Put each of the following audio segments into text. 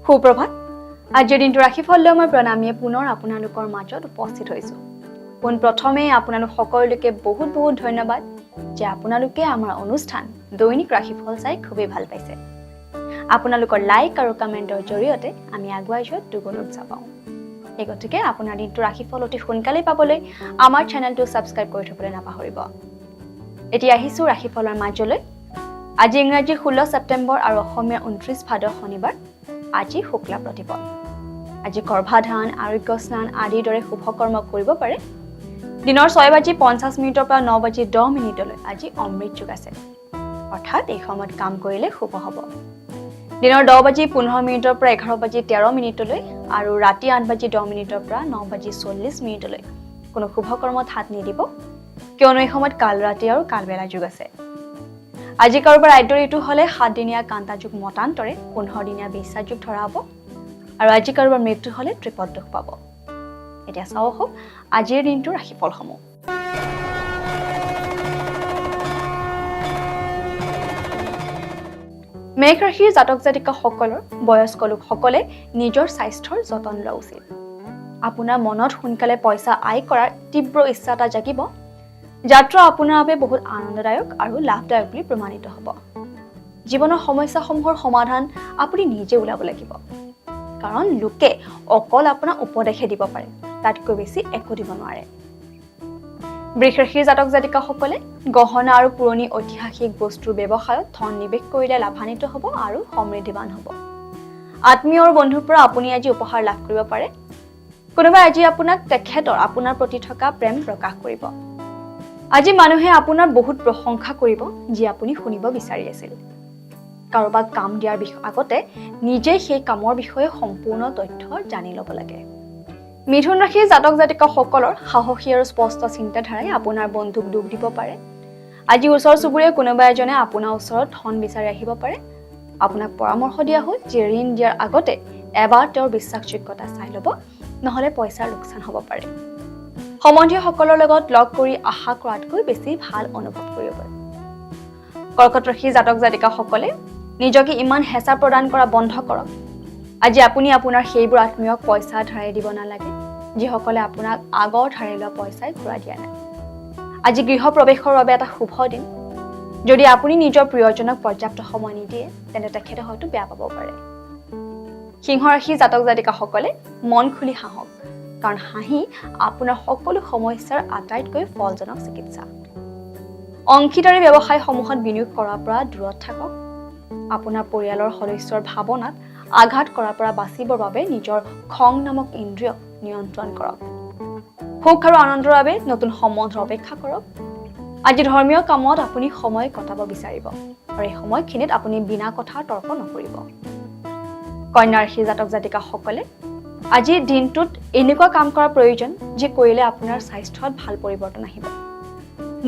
সুপ্ৰভাত আজিৰ দিনটো ৰাখিফললৈ মই প্ৰণামীয়ে পুনৰ আপোনালোকৰ মাজত উপস্থিত হৈছোঁ পোন প্ৰথমে আপোনালোক সকলোকে বহুত ধন্যবাদ যে আপোনালোকে আমাৰ অনুষ্ঠান দৈনিক ৰাখিফল চাই খুবেই ভাল পাইছে আপোনালোকৰ লাইক আৰু কমেন্টৰ জৰিয়তে আমি আগুৱাই যোৱাত দুগুণ উৎসাহ পাওঁ এই গতিকে আপোনাৰ দিনটো ৰাখিফল অতি সোনকালে পাবলৈ আমাৰ চেনেলটো সাবস্ক্ৰাইব কৰি থবলৈ নাপাহৰিব এতিয়া আহিছোঁ ৰাখিফলৰ মাজলৈ আজি ইংৰাজী 16 ছেপ্টেম্বৰ আৰু অসমীয়া 29 ভাদ শনিবাৰ আজি শুক্লা প্ৰতিপদ আজি গৰ্ভাধান আৰোগ্য স্নান আদিৰ দৰে শুভ কৰ্ম কৰিব পাৰে দিনৰ 6:50 পৰা 9:10 আজি অমৃত যুগ আছে অৰ্থাৎ এই সময়ত কাম কৰিলে শুভ হ'ব দিনৰ 10:15 পৰা 11:13 আৰু ৰাতি 8:10 পৰা 9:40 কোনো শুভ কৰ্মত হাত নিদিব কিয়নো এই সময়ত কাল ৰাতি আৰু কালবেলা যুগ আছে আজি কাৰোবাৰ আদ্য ঋতু হলে 7 দিনীয়া কান্তা যুগ মতান্তৰে 15 দিনীয়া বিছা যুগ ধৰা হ'ব আৰু আজি কাৰোবাৰ মৃত্যু হলে ত্ৰিপদ দুখ পাব এতিয়া চাও হওক আজিৰ দিনটো ৰাশিফলসমূহ মেঘ ৰাশিৰ জাতক জাতিকাসকলৰ বয়স্ক লোকসকলে নিজৰ স্বাস্থ্যৰ যতন লোৱা উচিত আপোনাৰ মনত সোনকালে পইচা আয় কৰাৰ তীব্ৰ ইচ্ছা এটা জাগিব যাত্ৰা আপোনাৰ বাবে বহুত আনন্দদায়ক আৰু লাভদায়ক বুলি প্ৰমাণিত হ'ব জীৱনৰ সমস্যাসমূহৰ সমাধান আপুনি নিজে উলাব লাগিব কাৰণ লোকে অকল আপোনাৰ উপদেশে দিব পাৰে তাতকৈ বেছি একো দিব নোৱাৰে বৃষ ৰাশিৰ জাতক জাতিকাসকলে গহনা আৰু পুৰণি ঐতিহাসিক বস্তুৰ ব্যৱসায়ত ধন নিৱেশ কৰিলে লাভান্বিত হ'ব আৰু সমৃদ্ধিৱান হ'ব আত্মীয় আৰু বন্ধুৰ পৰা আপুনি আজি উপহাৰ লাভ কৰিব পাৰে কোনোবাই আজি আপোনাক আপোনাৰ প্ৰতি থকা প্ৰেম প্ৰকাশ কৰিব আজি মানুহে আপোনাৰ বহুত প্ৰশংসা কৰিব যি আপুনি শুনিব বিচাৰি আছিল কাৰোবাক কাম দিয়াৰ আগতে নিজে সেই কামৰ বিষয়ে সম্পূৰ্ণ তথ্য জানি ল'ব লাগে মিথুন ৰাশিৰ জাতক জাতিকাসকলৰ সাহসী আৰু স্পষ্ট চিন্তাধাৰাই আপোনাৰ বন্ধুক দুখ দিব পাৰে আজি ওচৰ চুবুৰীয়া কোনোবা এজনে আপোনাৰ ওচৰত ধন বিচাৰি আহিব পাৰে আপোনাক পৰামৰ্শ দিয়া হ'ল যে ঋণ দিয়াৰ আগতে এবাৰ তেওঁৰ বিশ্বাসযোগ্যতা চাই ল'ব নহলে পইচাৰ লোকচান হ'ব পাৰে সম্বন্ধীয়সকলৰ লগত লগ কৰি আশা কৰাতকৈ বেছি ভাল অনুভৱ কৰিব পাৰে কৰ্কট ৰাশিৰ জাতক জাতিকাসকলে নিজকে ইমান হেঁচা প্ৰদান কৰা বন্ধ কৰক আজি আপুনি আপোনাৰ সেইবোৰ আত্মীয়ক পইচা ধাৰে দিব নালাগে যিসকলে আপোনাক আগৰ ধাৰে লোৱা পইচাই ঘূৰাই দিয়া নাই আজি গৃহ প্ৰৱেশৰ বাবে এটা শুভ দিন যদি আপুনি নিজৰ প্ৰিয়জনক পৰ্যাপ্ত সময় নিদিয়ে তেন্তে তেখেতে হয়তো বেয়া পাব পাৰে সিংহ ৰাশিৰ জাতক জাতিকাসকলে মন খুলি হাঁহক কাৰণ হাঁহি আপোনাৰ সকলো সমস্যাৰ আটাইতকৈ ফলজনক চিকিৎসা অংশীদাৰী ব্যৱসায়সমূহত বিনিয়োগ কৰাৰ পৰা দূৰত থাকক আপোনাৰ পৰিয়ালৰ সদস্যৰ ভাৱনাত আঘাত কৰাৰ পৰা বাচিবৰ বাবে নিজৰ খং নামক ইন্দ্ৰিয়ক নিয়ন্ত্ৰণ কৰক সুখ আৰু আনন্দৰ বাবে নতুন সম্বন্ধৰ অপেক্ষা কৰক আজি ধৰ্মীয় কামত আপুনি সময় কটাব বিচাৰিব আৰু এই সময়খিনিত আপুনি বিনা কথা তৰ্ক নকৰিব কন্যা ৰাশিৰ জাতক জাতিকাসকলে আজি দিনটোত এনেকুৱা কাম কৰাৰ প্ৰয়োজন যে কৰিলে আপোনাৰ স্বাস্থ্যত ভাল পৰিৱৰ্তন আহিব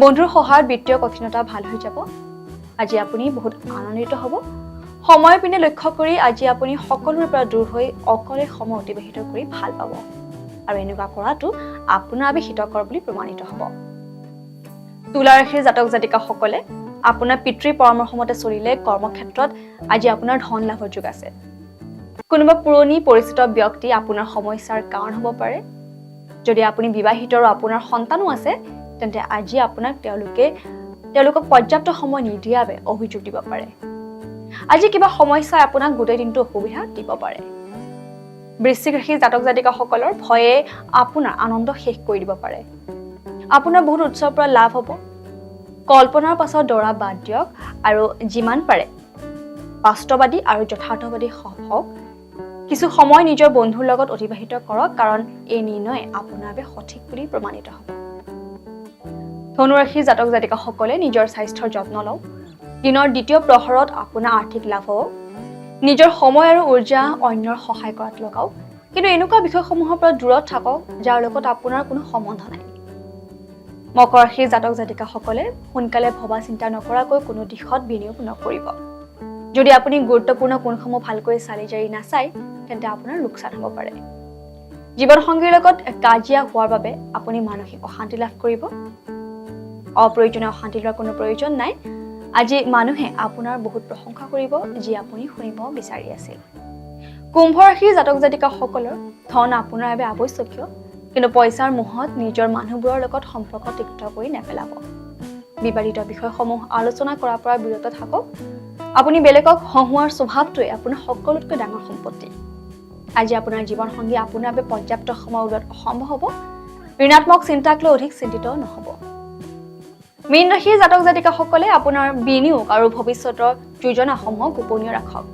বন্ধুৰ সহায়ত বিত্তীয় কঠিনতা ভাল হৈ যাব আজি আপুনি বহুত আনন্দিত হ'ব সময় পিনে লক্ষ্য কৰি আজি আপুনি সকলোৰে পৰা দূৰ হৈ অকলে সময় অতিবাহিত কৰি ভাল পাব আৰু এনেকুৱা কৰাটো আপোনাৰ বাবে হিতকৰ বুলি প্ৰমাণিত হ'ব তুলা ৰাশিৰ জাতক জাতিকাসকলে আপোনাৰ পিতৃৰ পৰামৰ্শমতে চলিলে কৰ্মক্ষেত্ৰত আজি আপোনাৰ ধন লাভৰ যোগ আছে কোনোবা পুৰণি পৰিচিত ব্যক্তি আপোনাৰ সমস্যাৰ কাৰণ হ'ব পাৰে যদি আপুনি বিবাহিত আৰু আপোনাৰ সন্তানো আছে তেন্তে আজি আপোনাক তেওঁলোকক পৰ্যাপ্ত সময় নিদিয়াৰ বাবে অভিযোগ দিব পাৰে আজি কিবা সমস্যাই আপোনাক গোটেই দিনটো অসুবিধা দিব পাৰে বৃশ্চিক ৰাশিৰ জাতক জাতিকাসকলৰ ভয়ে আপোনাৰ আনন্দ শেষ কৰি দিব পাৰে আপোনাৰ বহুত উৎসৰ পৰা লাভ হ'ব কল্পনাৰ পাছত দৌৰা বাদ দিয়ক আৰু যিমান পাৰে বাস্তৱবাদী আৰু যথাৰ্থবাদী হওক কিছু সময় নিজৰ বন্ধুৰ লগত অতিবাহিত কৰক কাৰণ এই নিৰ্ণয় আপোনাৰ বাবে সঠিক বুলি প্ৰমাণিত হ'ব ধনু ৰাশিৰ জাতক জাতিকাসকলে নিজৰ স্বাস্থ্যৰ যত্ন লওক দিনৰ দ্বিতীয় প্ৰহৰত আপোনাৰ আৰ্থিক লাভ হ'ব নিজৰ সময় আৰু ঊৰ্জা অন্যৰ সহায় কৰাত লগাওক কিন্তু এনেকুৱা বিষয়সমূহৰ পৰা দূৰত থাকক যাৰ লগত আপোনাৰ কোনো সম্বন্ধ নাই মকৰ ৰাশিৰ জাতক জাতিকাসকলে সোনকালে ভবা চিন্তা নকৰাকৈ কোনো দিশত বিনিয়োগ নকৰিব যদি আপুনি গুৰুত্বপূৰ্ণ কোনসমূহ ভালকৈ চালি জাৰি নাচায় তেন্তে আপোনাৰ লোকচান হ'ব পাৰে জীৱন সংগীৰ লগত কাজিয়া হোৱাৰ বাবে আপুনি মানসিক অশান্তি লাভ কৰিব অপ্ৰয়োজনীয় অশান্তি লোৱাৰ কোনো প্ৰয়োজন নাই আজি মানুহে আপোনাৰ বহুত প্ৰশংসা কৰিব যি আপুনি শুনিব বিচাৰি আছিল কুম্ভ ৰাশিৰ জাতক জাতিকাসকলৰ ধন আপোনাৰ বাবে আৱশ্যকীয়, কিন্তু পইচাৰ মোহত নিজৰ মানুহবোৰৰ লগত সম্পৰ্ক তিক্ত কৰি নেপেলাব। বিবাদিত বিষয়সমূহ আলোচনা কৰাৰ পৰা বিৰত থাকক। আপুনি বেলেগক হহুৱাৰ স্বভাৱটোৱে আপোনাৰ সকলোতকৈ ডাঙৰ সম্পত্তি। আজি আপোনাৰ জীৱনসংগী আপোনাৰ বাবে পৰ্যাপ্ত সময় উলিওৱাত অসম্ভৱ হ'ব। ঋণাত্মক চিন্তাক লৈ অধিক চিন্তিত নহ'ব। মীন ৰাশিৰ জাতক জাতিকাসকলে আপোনাৰ বিনিয়োগ আৰু ভৱিষ্যতৰ যোজনাসমূহ গোপনীয় ৰাখক।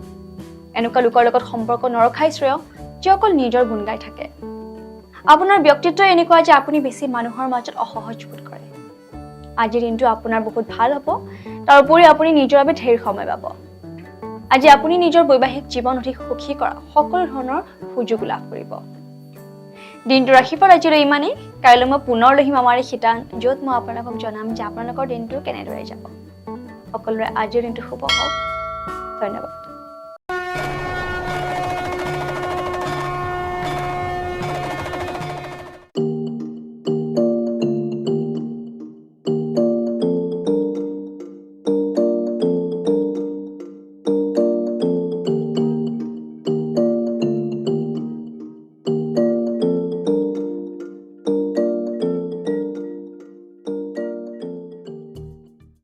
এনেকুৱা লোকৰ লগত সম্পৰ্ক নৰখাই শ্ৰেয়, যিয়ে অকল নিজৰ গুণ গাই থাকে। আপোনাৰ ব্যক্তিত্ব এনেকুৱা যে আপুনি বেছি মানুহৰ মাজত অসহজ বোধ কৰে। আজিৰ দিনটো আপোনাৰ বহুত ভাল হ'ব। তাৰ উপৰি আপুনি নিজৰ বাবে ঢেৰ সময় পাব। আজি আপুনি নিজৰ বৈবাহিক জীৱন অধিক সুখী কৰা সকলো ধৰণৰ সুযোগ লাভ কৰিব। দিনটো ৰাশিফল আজিলৈ ইমানেই। কাইলৈ মই পুনৰ লৈ আহিম আমাৰ এই শিতান, য'ত মই আপোনালোকক জনাম যে আপোনালোকৰ দিনটো কেনেদৰে যাব। সকলোৰে আজিৰ দিনটো শুভ হওক। ধন্যবাদ।